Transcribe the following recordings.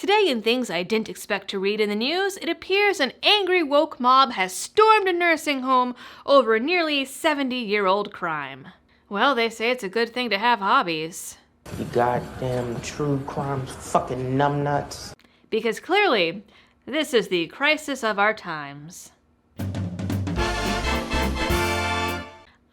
Today in things I didn't expect to read in the news, it appears an angry woke mob has stormed a nursing home over a nearly 70-year-old crime. Well, they say it's a good thing to have hobbies. You goddamn true crime fucking numbnuts. Because clearly, this is the crisis of our times.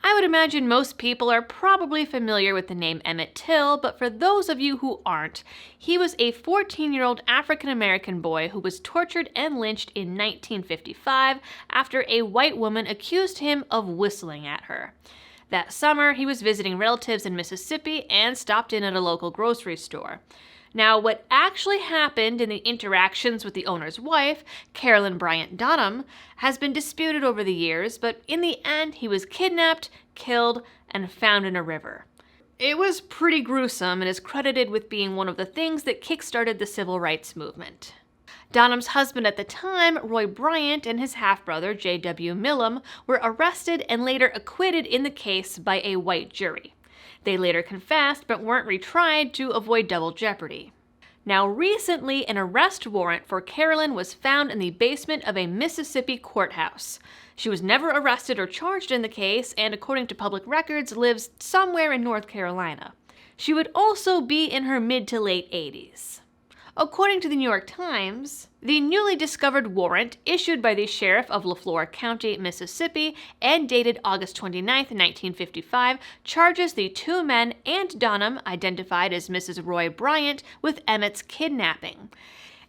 I would imagine most people are probably familiar with the name Emmett Till, but for those of you who aren't, he was a 14-year-old African-American boy who was tortured and lynched in 1955 after a white woman accused him of whistling at her. That summer, he was visiting relatives in Mississippi and stopped in at a local grocery store. Now, what actually happened in the interactions with the owner's wife, Carolyn Bryant Dunham, has been disputed over the years, but in the end, he was kidnapped, killed, and found in a river. It was pretty gruesome and is credited with being one of the things that kickstarted the civil rights movement. Dunham's husband at the time, Roy Bryant, and his half-brother, J.W. Millam, were arrested and later acquitted in the case by a white jury. They later confessed but weren't retried to avoid double jeopardy. Now recently, an arrest warrant for Carolyn was found in the basement of a Mississippi courthouse. She was never arrested or charged in the case and, according to public records, lives somewhere in North Carolina. She would also be in her mid to late 80s. According to the New York Times, the newly discovered warrant issued by the sheriff of Leflore County, Mississippi, and dated August 29, 1955, charges the two men and Dunham, identified as Mrs. Roy Bryant, with Emmett's kidnapping.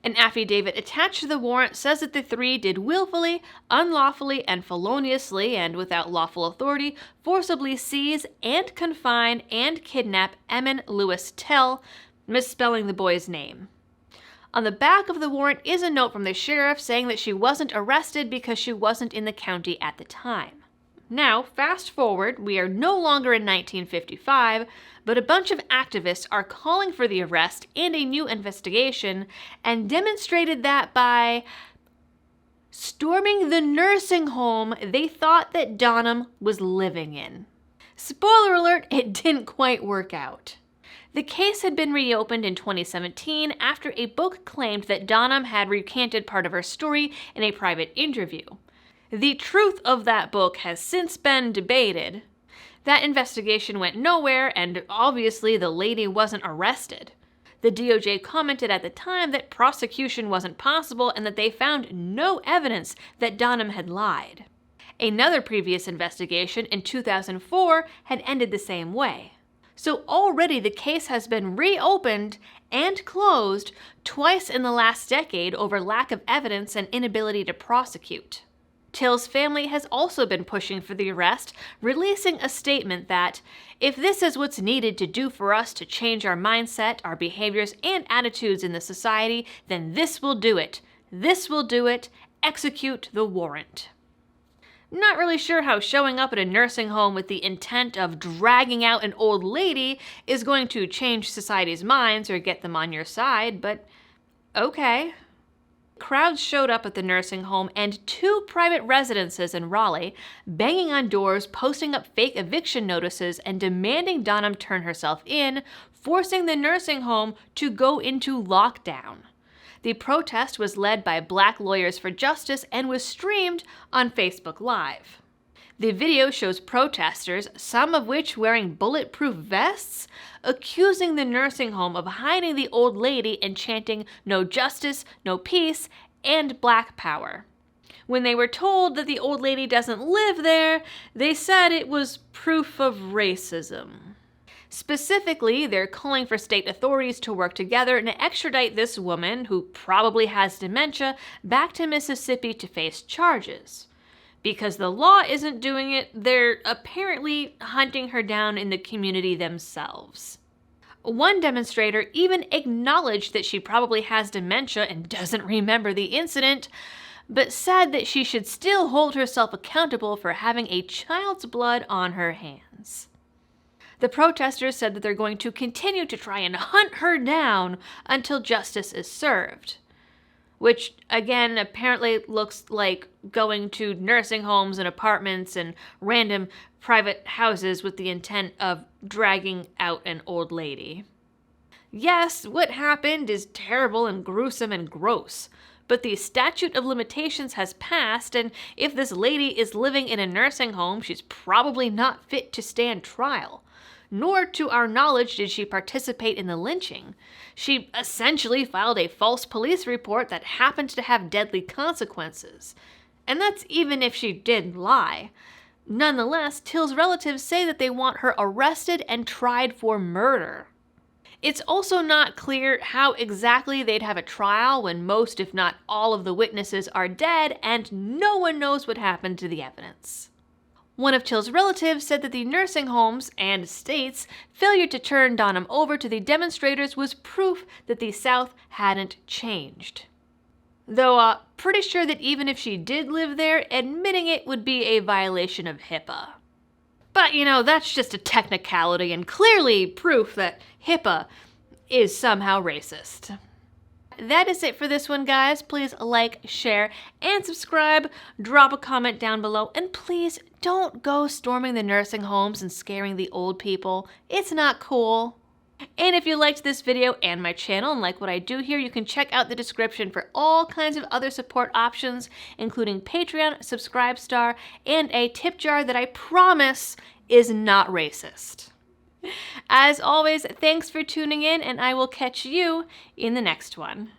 An affidavit attached to the warrant says that the three did willfully, unlawfully, and feloniously, and without lawful authority, forcibly seize and confine and kidnap Emmett Lewis Till, misspelling the boy's name. On the back of the warrant is a note from the sheriff saying that she wasn't arrested because she wasn't in the county at the time. Now, fast forward, we are no longer in 1955, but a bunch of activists are calling for the arrest and a new investigation, and demonstrated that by storming the nursing home they thought that Dunham was living in. Spoiler alert, it didn't quite work out. The case had been reopened in 2017 after a book claimed that Dunham had recanted part of her story in a private interview. The truth of that book has since been debated. That investigation went nowhere, and obviously the lady wasn't arrested. The DOJ commented at the time that prosecution wasn't possible and that they found no evidence that Dunham had lied. Another previous investigation in 2004 had ended the same way. So already the case has been reopened and closed twice in the last decade over lack of evidence and inability to prosecute. Till's family has also been pushing for the arrest, releasing a statement that, if this is what's needed to do for us to change our mindset, our behaviors, and attitudes in the society, then this will do it. This will do it. Execute the warrant. Not really sure how showing up at a nursing home with the intent of dragging out an old lady is going to change society's minds or get them on your side, but okay. Crowds showed up at the nursing home and two private residences in Raleigh, banging on doors, posting up fake eviction notices, and demanding Dunham turn herself in, forcing the nursing home to go into lockdown. The protest was led by Black Lawyers for Justice and was streamed on Facebook Live. The video shows protesters, some of which wearing bulletproof vests, accusing the nursing home of hiding the old lady and chanting "No justice, no peace," and Black Power. When they were told that the old lady doesn't live there, they said it was proof of racism. Specifically, they're calling for state authorities to work together and extradite this woman, who probably has dementia, back to Mississippi to face charges. Because the law isn't doing it, they're apparently hunting her down in the community themselves. One demonstrator even acknowledged that she probably has dementia and doesn't remember the incident, but said that she should still hold herself accountable for having a child's blood on her hands. The protesters said that they're going to continue to try and hunt her down until justice is served. Which, again, apparently looks like going to nursing homes and apartments and random private houses with the intent of dragging out an old lady. Yes, what happened is terrible and gruesome and gross, but the statute of limitations has passed, and if this lady is living in a nursing home, she's probably not fit to stand trial. Nor, to our knowledge, did she participate in the lynching. She essentially filed a false police report that happened to have deadly consequences. And that's even if she did lie. Nonetheless, Till's relatives say that they want her arrested and tried for murder. It's also not clear how exactly they'd have a trial when most, if not all, of the witnesses are dead and no one knows what happened to the evidence. One of Till's relatives said that the nursing homes and state's failure to turn Donham over to the demonstrators was proof that the South hadn't changed. Though pretty sure that even if she did live there, admitting it would be a violation of HIPAA. But, that's just a technicality and clearly proof that HIPAA is somehow racist. That is it for this one, guys. Please like, share, and subscribe. Drop a comment down below. And please don't go storming the nursing homes and scaring the old people. It's not cool. And if you liked this video and my channel and like what I do here, you can check out the description for all kinds of other support options, including Patreon, Subscribestar, and a tip jar that I promise is not racist. As always, thanks for tuning in, and I will catch you in the next one.